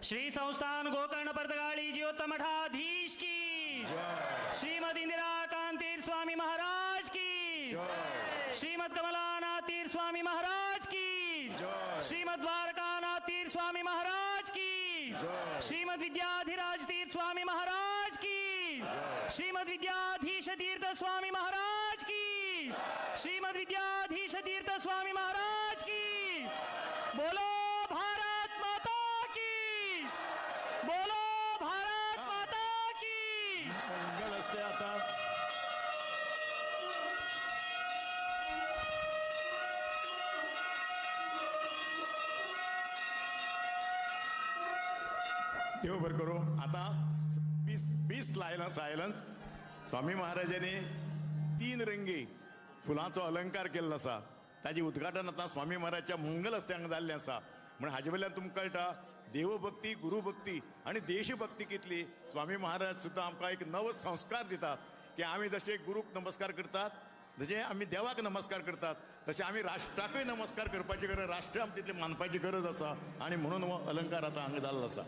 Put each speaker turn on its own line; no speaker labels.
श्री संस्थान गोकर्ण पर्तगाली ज्योत मठाधीश की, श्रीमद इंदिरा कांतीर स्वामी महाराज की, श्रीमद कमलानाथ तीर्थ स्वामी महाराज की, श्रीमद द्वारकानाथ तीर्थ स्वामी महाराज की, श्रीमद विद्याधिराज तीर्थ स्वामी महाराज की, श्रीमद विद्याधीश तीर्थ स्वामी महाराज की, श्रीमद विद्याधीश तीर्थ स्वामी महाराज की। बोलो भारत माता की, बोलो भारत माता की।
मंगल असते आता देव बर करू. आता पीस लायला सायलन्स. स्वामी महाराजांनी 3 रंगी फुलांचो अलंकार केल्लो आसा. ताजे उद्घाटन आता स्वामी महाराजच्या मंगल हस्त्यान जाल्लें आसा. म्हण हाजे वयल्यान तुमकां कळटा देवभक्ती, गुरुभक्ती आणि देशभक्ती कितली. स्वामी महाराज सुद्दां आमकां एक नवो संस्कार दितात की आमी जशे गुरूक नमस्कार करतात, जशे आमी देवाक नमस्कार करतात, तशें आमी राष्ट्राकय नमस्कार करपाची गरज, राष्ट्र आमकां तितलें मानपाची गरज आसा. आणि म्हणून हो अलंकार आतां हांगा जाल्लो आसा.